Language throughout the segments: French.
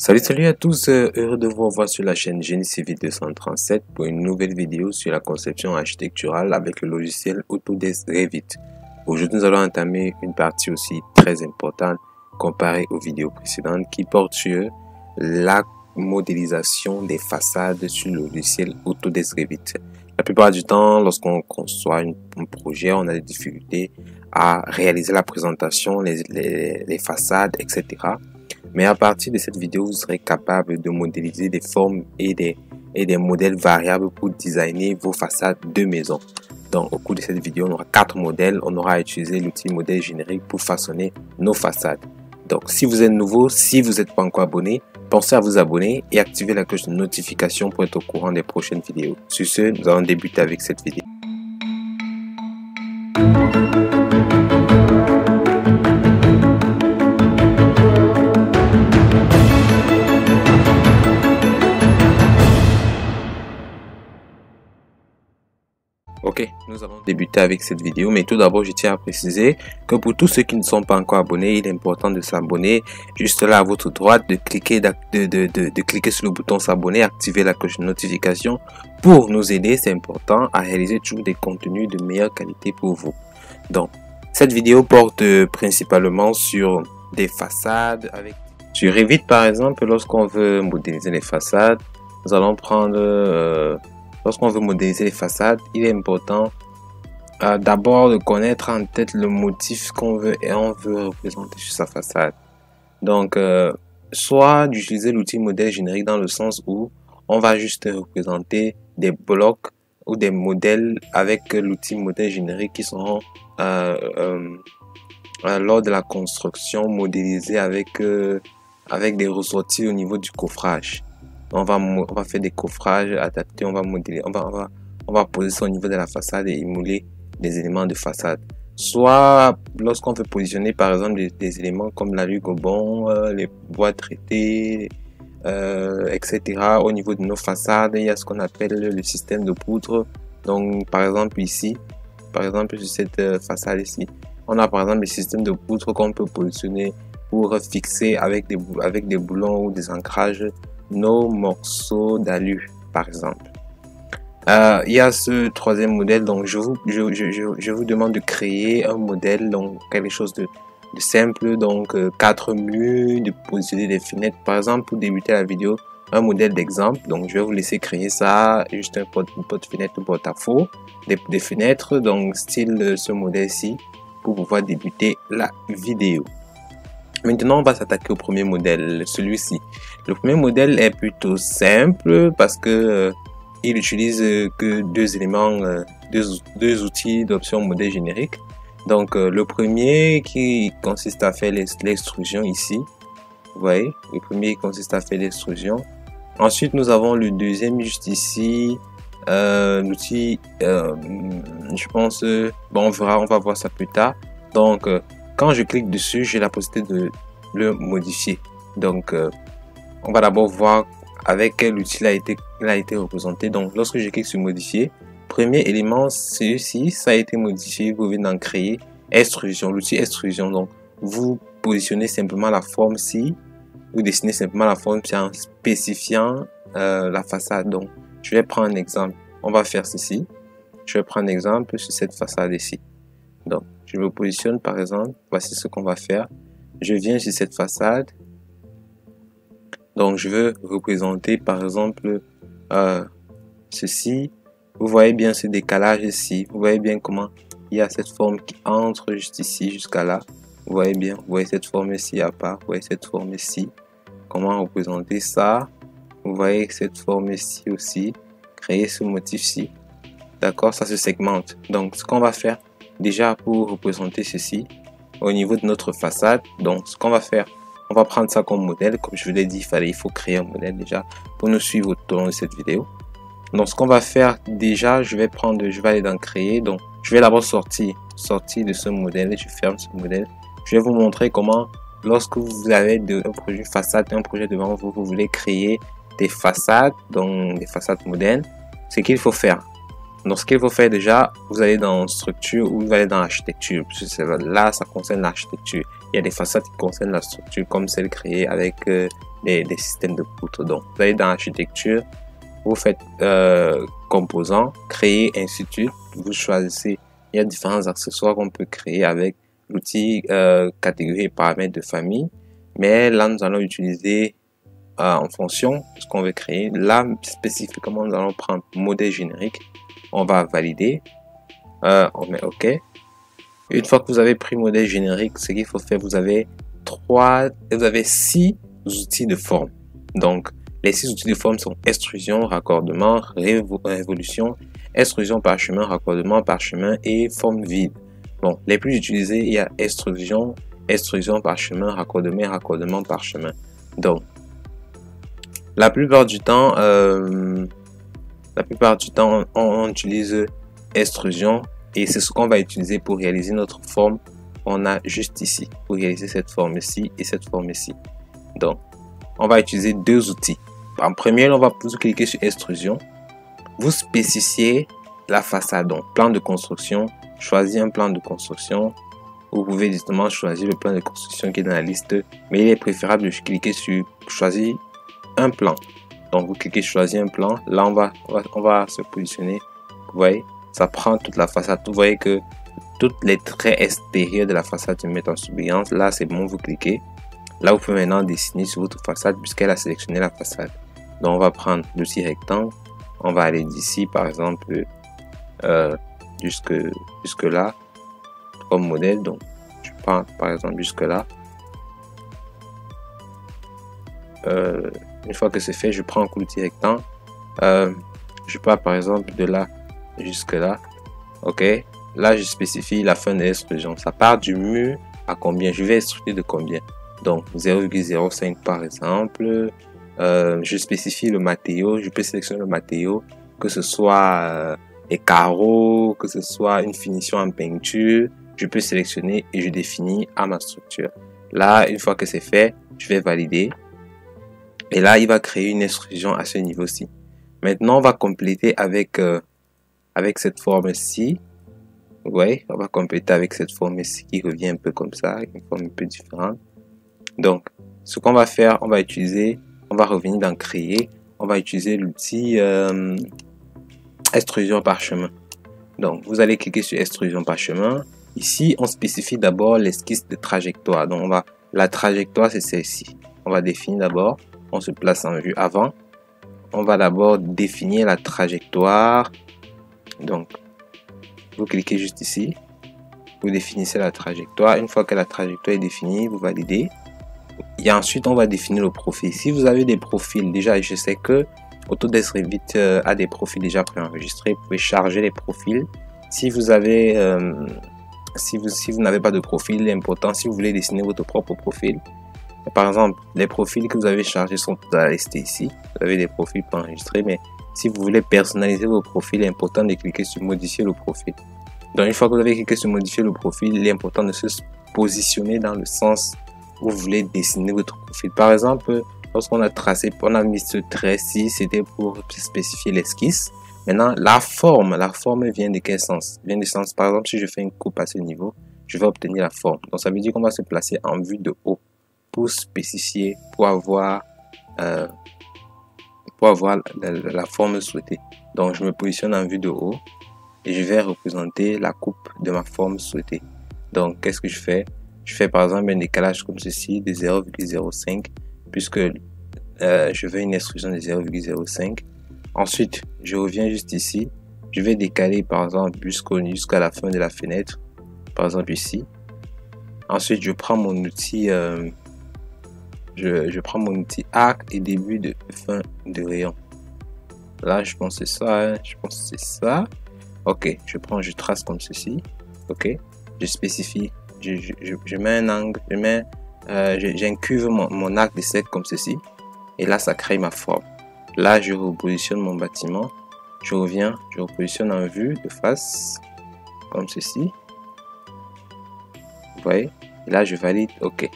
Salut à tous, heureux de vous revoir sur la chaîne Génie Civil 237 pour une nouvelle vidéo sur la conception architecturale avec le logiciel Autodesk Revit. Aujourd'hui, nous allons entamer une partie aussi très importante comparée aux vidéos précédentes qui porte sur la modélisation des façades sur le logiciel Autodesk Revit. La plupart du temps, lorsqu'on conçoit un projet, on a des difficultés à réaliser la présentation, les façades, etc. Mais à partir de cette vidéo, vous serez capable de modéliser des formes et des modèles variables pour designer vos façades de maison. Donc, au cours de cette vidéo, on aura 4 modèles. On aura utilisé l'outil modèle générique pour façonner nos façades. Donc, si vous êtes nouveau, si vous n'êtes pas encore abonné, pensez à vous abonner et activer la cloche de notification pour être au courant des prochaines vidéos. Sur ce, nous allons débuter avec cette vidéo. Ok, nous allons débuter avec cette vidéo, mais tout d'abord, je tiens à préciser que pour tous ceux qui ne sont pas encore abonnés, il est important de s'abonner. Juste là à votre droite, de cliquer sur le bouton s'abonner, activer la cloche de notification pour nous aider. C'est important à réaliser toujours des contenus de meilleure qualité pour vous. Donc, cette vidéo porte principalement sur des façades. Sur Revit, par exemple, lorsqu'on veut modéliser les façades, nous allons prendre... Lorsqu'on veut modéliser les façades, il est important d'abord de connaître en tête le motif qu'on veut et on veut représenter sur sa façade. Donc, soit d'utiliser l'outil modèle générique dans le sens où on va juste représenter des blocs ou des modèles avec l'outil modèle générique qui seront lors de la construction modélisés avec des ressortis au niveau du coffrage. On va faire des coffrages adaptés, on va modeler, on va poser ça au niveau de la façade et émuler des éléments de façade. Soit lorsqu'on veut positionner par exemple des éléments comme la Lugobon, les bois traités, etc. Au niveau de nos façades, il y a ce qu'on appelle le système de poutres. Donc par exemple ici, par exemple sur cette façade ici, on a par exemple le système de poutres qu'on peut positionner pour fixer avec des boulons ou des ancrages nos morceaux d'alu, par exemple. Il y a ce troisième modèle, donc je vous demande de créer un modèle, donc quelque chose de simple, donc 4 murs, de positionner des fenêtres, par exemple, pour débuter la vidéo, un modèle d'exemple. Donc je vais vous laisser créer ça, juste une porte-fenêtre ou porte-à-faux, des fenêtres, donc style ce modèle-ci, pour pouvoir débuter la vidéo. Maintenant, on va s'attaquer au premier modèle, celui-ci. Le premier modèle est plutôt simple parce que il utilise que deux éléments, deux outils d'option modèle générique. Donc, le premier qui consiste à faire l'extrusion ici. Vous voyez, le premier consiste à faire l'extrusion. Ensuite, nous avons le deuxième juste ici. L'outil, je pense, bon, on va voir ça plus tard. Donc, quand je clique dessus, j'ai la possibilité de le modifier. Donc, on va d'abord voir avec quel outil il a été représenté. Donc, lorsque je clique sur modifier, premier élément, celui-ci, ça a été modifié. Vous venez d'en créer extrusion, l'outil extrusion. Donc, vous positionnez simplement la forme ci, vous dessinez simplement la forme ci en spécifiant la façade. Donc, je vais prendre un exemple. On va faire ceci. Je vais prendre un exemple sur cette façade ici. Donc, je me positionne par exemple, voici ce qu'on va faire. Je viens sur cette façade. Donc, je veux représenter par exemple ceci. Vous voyez bien ce décalage ici. Vous voyez bien comment il y a cette forme qui entre juste ici jusqu'à là. Vous voyez bien, vous voyez cette forme ici à part. Vous voyez cette forme ici. Comment représenter ça? Vous voyez cette forme ici aussi. Créer ce motif-ci. D'accord, ça se segmente. Donc, ce qu'on va faire déjà pour représenter ceci au niveau de notre façade, donc ce qu'on va faire, on va prendre ça comme modèle. Comme je vous l'ai dit, il faut créer un modèle déjà pour nous suivre tout au long de cette vidéo. Donc ce qu'on va faire déjà, je vais aller dans créer. Donc je vais d'abord sortir de ce modèle et je ferme ce modèle. Je vais vous montrer comment, lorsque vous avez un projet façade, un projet devant vous, vous voulez créer des façades, donc des façades modernes, ce qu'il faut faire. Donc, ce qu'il faut faire déjà, vous allez dans structure ou vous allez dans architecture. Là, ça concerne l'architecture. Il y a des façades qui concernent la structure, comme celle créée avec des systèmes de poutres. Donc, vous allez dans l'architecture, vous faites composants, créer, ainsi de suite. Vous choisissez, il y a différents accessoires qu'on peut créer avec l'outil catégorie et paramètres de famille. Mais là, nous allons utiliser en fonction de ce qu'on veut créer. Là, spécifiquement, nous allons prendre modèle générique. On va valider. On met OK. Une fois que vous avez pris modèle générique, ce qu'il faut faire, vous avez 6 outils de forme. Donc, les 6 outils de forme sont extrusion, raccordement, révolution, extrusion parchemin, raccordement parchemin et forme vide. Bon, les plus utilisés, il y a extrusion, parchemin, raccordement, raccordement parchemin. Donc, la plupart du temps, on utilise extrusion et c'est ce qu'on va utiliser pour réaliser notre forme. On a juste ici pour réaliser cette forme-ci et cette forme-ci. Donc, on va utiliser 2 outils. En premier, on va vous cliquer sur extrusion. Vous spécifiez la façade. Donc, plan de construction. Choisissez un plan de construction. Vous pouvez justement choisir le plan de construction qui est dans la liste. Mais il est préférable de cliquer sur choisir un plan. Donc, vous cliquez sur choisir un plan. Là, on va se positionner. Vous voyez, ça prend toute la façade. Vous voyez que tous les traits extérieurs de la façade se mettent en surbrillance. Là, c'est bon, vous cliquez. Là, vous pouvez maintenant dessiner sur votre façade puisqu'elle a sélectionné la façade. Donc, on va prendre l'outil rectangle. On va aller d'ici, par exemple, jusque là, comme modèle. Donc, je prends, par exemple, jusque là. Une fois que c'est fait, je prends un l'outil rectangle. Je pars, par exemple, de là jusque là. OK. Là, je spécifie la fin de l'extrusion. Ça part du mur à combien? Je vais extruder de combien? Donc, 0,05 par exemple. Je spécifie le matériau. Je peux sélectionner le matériau, que ce soit les carreaux, que ce soit une finition en peinture. Je peux sélectionner et je définis à ma structure. Là, une fois que c'est fait, je vais valider. Et là, il va créer une extrusion à ce niveau-ci. Maintenant, on va compléter avec cette forme-ci. Vous voyez, on va compléter avec cette forme-ci qui revient un peu comme ça, une forme un peu différente. Donc, ce qu'on va faire, on va revenir dans créer, on va utiliser l'outil extrusion parchemin. Donc, vous allez cliquer sur extrusion parchemin. Ici, on spécifie d'abord l'esquisse de trajectoire. Donc, la trajectoire, c'est celle-ci. On va définir d'abord, on se place en vue avant. On va d'abord définir la trajectoire. Donc, vous cliquez juste ici. Vous définissez la trajectoire. Une fois que la trajectoire est définie, vous validez. Et ensuite, on va définir le profil. Si vous avez des profils, déjà, je sais que Autodesk Revit a des profils déjà préenregistrés. Vous pouvez charger les profils. Si vous avez, si vous n'avez pas de profil, important, si vous voulez dessiner votre propre profil. Par exemple, les profils que vous avez chargés sont à la liste ici. Vous avez des profils préenregistrés, mais si vous voulez personnaliser vos profils, il est important de cliquer sur modifier le profil. Donc, une fois que vous avez cliqué sur modifier le profil, il est important de se positionner dans le sens où vous voulez dessiner votre profil. Par exemple, lorsqu'on a tracé, on a mis ce trait-ci, c'était pour spécifier l'esquisse. Maintenant, la forme vient de quel sens? Vient du sens, par exemple, si je fais une coupe à ce niveau, je vais obtenir la forme. Donc, ça veut dire qu'on va se placer en vue de haut pour spécifier, pour avoir la forme souhaitée. Donc, je me positionne en vue de haut et je vais représenter la coupe de ma forme souhaitée. Donc, qu'est-ce que je fais? Je fais par exemple un décalage comme ceci de 0,05 puisque je veux une extrusion de 0,05. Ensuite, je reviens juste ici. Je vais décaler par exemple jusqu'à la fin de la fenêtre. Par exemple ici. Ensuite, je prends mon outil je prends mon outil arc et début de fin de rayon. Là, je pense que c'est ça. Hein. Je pense que c'est ça. Ok, je trace comme ceci. Ok, je spécifie. Je mets un angle, j'incurve mon arc de cercle comme ceci. Et là, ça crée ma forme. Là, je repositionne mon bâtiment. Je reviens, je repositionne en vue de face. Comme ceci. Vous voyez? Et là, je valide OK.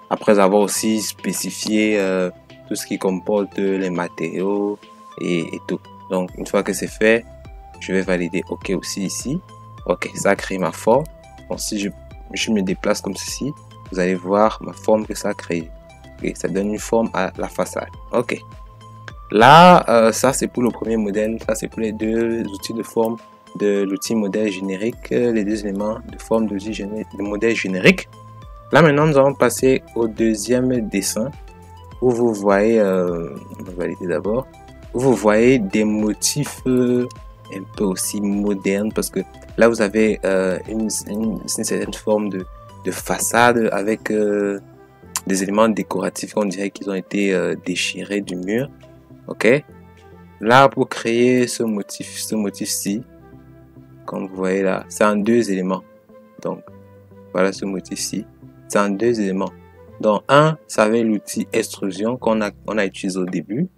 Après avoir aussi spécifié tout ce qui comporte les matériaux et tout. Donc, une fois que c'est fait, je vais valider OK aussi ici. OK, ça a créé ma forme. Donc, si je me déplace comme ceci, vous allez voir ma forme que ça a créé. Ok, ça donne une forme à la façade. Ok. Là, ça c'est pour le premier modèle. Ça c'est pour les deux outils de forme de l'outil modèle générique, les deux éléments de forme de modèle générique. Là maintenant, nous allons passer au deuxième dessin où vous voyez, on va valider d'abord, où vous voyez des motifs un peu aussi modernes parce que là vous avez une certaine forme de façade avec des éléments décoratifs, on dirait qu'ils ont été déchirés du mur. Ok, là pour créer ce motif-ci, comme vous voyez là, c'est en deux éléments. Donc voilà ce motif-ci, c'est en deux éléments. Donc un, c'est avec l'outil extrusion qu'on a utilisé au début.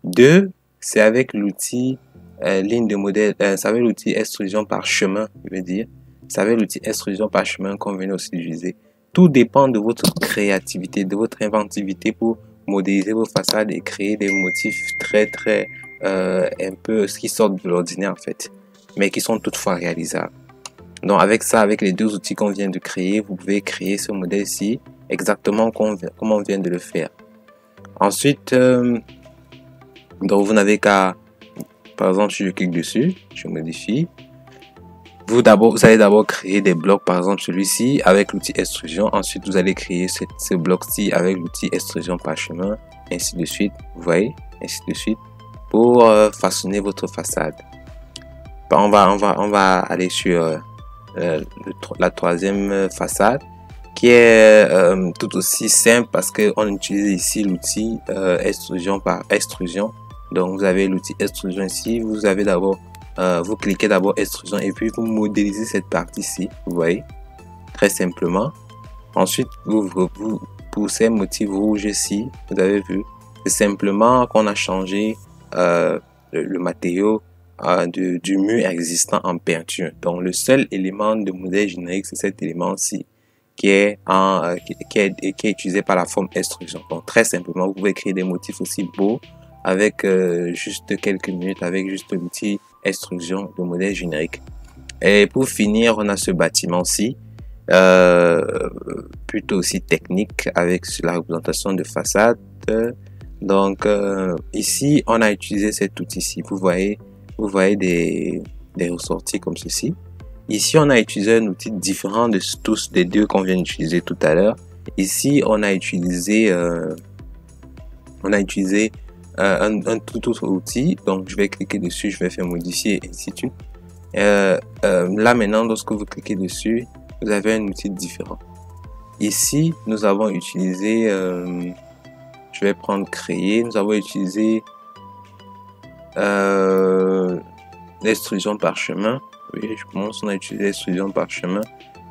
Deux, c'est avec l'outil ligne de modèle, c'est avec l'outil extrusion par chemin, je veux dire. C'est avec l'outil extrusion par chemin qu'on vient aussi utiliser. Tout dépend de votre créativité, de votre inventivité pour modéliser vos façades et créer des motifs très un peu ce qui sortent de l'ordinaire en fait, mais qui sont toutefois réalisables. Donc avec ça, avec les deux outils qu'on vient de créer, vous pouvez créer ce modèle-ci exactement comme on vient de le faire. Ensuite, donc vous n'avez qu'à, par exemple, si je clique dessus, je modifie. Vous allez d'abord créer des blocs, par exemple celui-ci avec l'outil extrusion. Ensuite, vous allez créer ce bloc-ci avec l'outil extrusion par chemin, ainsi de suite. Vous voyez, ainsi de suite, pour façonner votre façade. On va aller sur la troisième façade, qui est tout aussi simple parce que on utilise ici l'outil extrusion par extrusion. Donc vous avez l'outil extrusion ici, vous avez d'abord vous cliquez d'abord extrusion et puis vous modélisez cette partie-ci, vous voyez, très simplement. Ensuite, pour ces motifs rouges ici, vous avez vu, c'est simplement qu'on a changé le matériau du mur existant en peinture. Donc le seul élément de modèle générique, c'est cet élément-ci qui est utilisé par la forme extrusion. Donc très simplement, vous pouvez créer des motifs aussi beaux avec juste quelques minutes, avec juste l'outil extrusion de modèle générique. Et pour finir, on a ce bâtiment-ci, plutôt aussi technique avec la représentation de façade. Donc ici, on a utilisé cet outil-ci. Vous voyez des ressorties comme ceci. Ici, on a utilisé un outil différent de tous des deux qu'on vient d'utiliser tout à l'heure. Ici, on a utilisé un tout autre outil. Donc je vais cliquer dessus, je vais faire modifier et ainsi de suite. Là maintenant, lorsque vous cliquez dessus, vous avez un outil différent. Ici nous avons utilisé je vais prendre créer, nous avons utilisé l'extrusion par chemin. Oui, je pense qu'on a utilisé l'extrusion par chemin.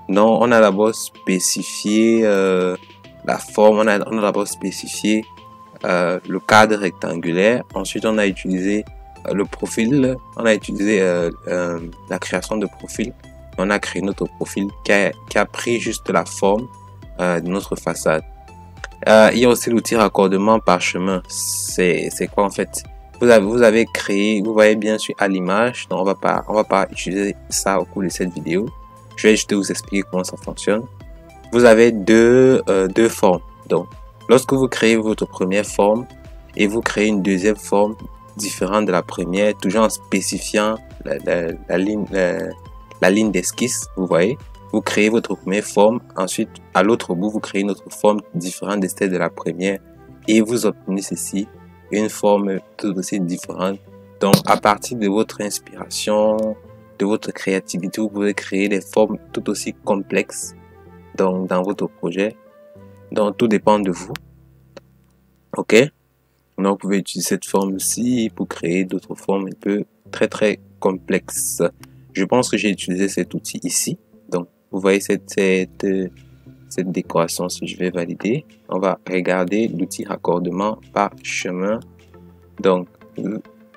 Donc on a d'abord spécifié la forme, on a d'abord spécifié le cadre rectangulaire. Ensuite, on a utilisé le profil. On a utilisé la création de profil. On a créé notre profil qui a pris juste la forme de notre façade. Il y a aussi l'outil raccordement par chemin. C'est quoi en fait? Vous avez créé, vous voyez bien sûr à l'image. Donc on va pas utiliser ça au cours de cette vidéo. Je vais juste vous expliquer comment ça fonctionne. Vous avez deux formes. Donc lorsque vous créez votre première forme et vous créez une deuxième forme différente de la première, toujours en spécifiant la ligne d'esquisse, vous voyez, vous créez votre première forme, ensuite à l'autre bout, vous créez une autre forme différente de celle de la première et vous obtenez ceci, une forme tout aussi différente. Donc à partir de votre inspiration, de votre créativité, vous pouvez créer des formes tout aussi complexes donc, dans votre projet. Donc tout dépend de vous. Ok, donc vous pouvez utiliser cette forme-ci pour créer d'autres formes un peu très complexes. Je pense que j'ai utilisé cet outil ici. Donc vous voyez cette décoration. Si je vais valider, on va regarder l'outil raccordement par chemin. Donc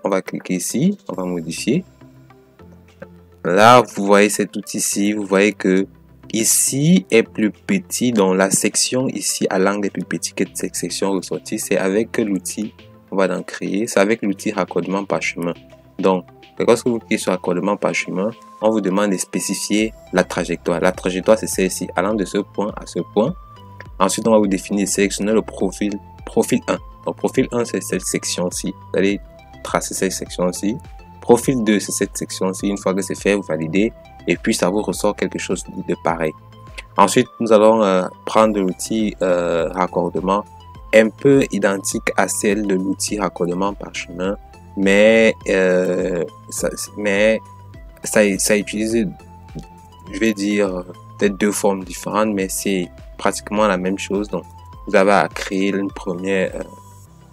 on va cliquer ici, on va modifier. Là vous voyez cet outil-ci, vous voyez que ici est plus petit, dans la section ici à l'angle est plus petit que cette section ressortie. C'est avec l'outil, on va en créer, c'est avec l'outil raccordement par chemin. Donc lorsque vous cliquez sur raccordement par chemin, on vous demande de spécifier la trajectoire. La trajectoire c'est celle-ci, allant de ce point à ce point. Ensuite, on va vous définir et sélectionner le profil 1. Donc, profil 1, c'est cette section-ci. Vous allez tracer cette section-ci. Profil 2, c'est cette section-ci. Une fois que c'est fait, vous validez. Et puis, ça vous ressort quelque chose de pareil. Ensuite, nous allons prendre l'outil raccordement, un peu identique à celle de l'outil raccordement parchemin, mais ça utilise, je vais dire, peut-être deux formes différentes, mais c'est pratiquement la même chose. Donc, vous avez à créer une première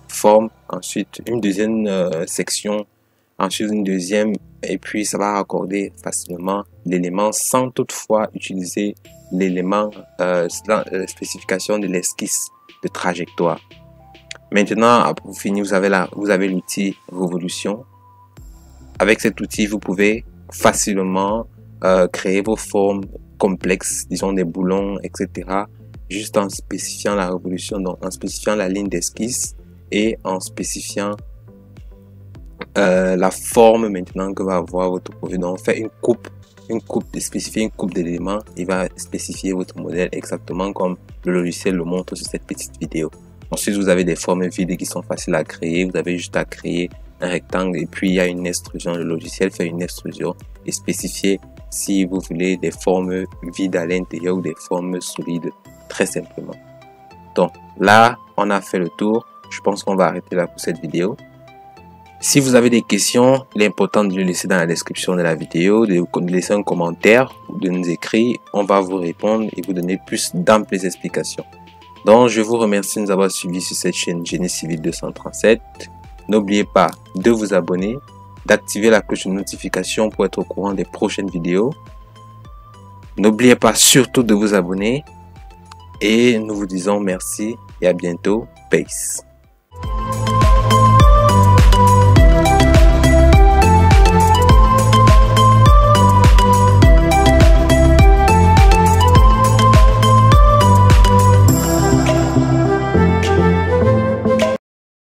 forme, ensuite une deuxième section, ensuite une deuxième, et puis ça va raccorder facilement l'élément sans toutefois utiliser l'élément spécification de l'esquisse de trajectoire. Maintenant, pour finir, vous avez l'outil révolution. Avec cet outil, vous pouvez facilement créer vos formes complexes, disons des boulons, etc. Juste en spécifiant la révolution, donc en spécifiant la ligne d'esquisse et en spécifiant la forme maintenant que va avoir votre projet. Donc, on fait spécifier une coupe d'éléments. Il va spécifier votre modèle exactement comme le logiciel le montre sur cette petite vidéo. Ensuite, vous avez des formes vides qui sont faciles à créer. Vous avez juste à créer un rectangle et puis il y a une extrusion. Le logiciel fait une extrusion et spécifier si vous voulez des formes vides à l'intérieur ou des formes solides, très simplement. Donc là, on a fait le tour. Je pense qu'on va arrêter là pour cette vidéo. Si vous avez des questions, il est important de les laisser dans la description de la vidéo, de laisser un commentaire, de nous écrire. On va vous répondre et vous donner plus d'amples explications. Donc, je vous remercie de nous avoir suivis sur cette chaîne Génie Civil 237. N'oubliez pas de vous abonner, d'activer la cloche de notification pour être au courant des prochaines vidéos. N'oubliez pas surtout de vous abonner et nous vous disons merci et à bientôt. Peace.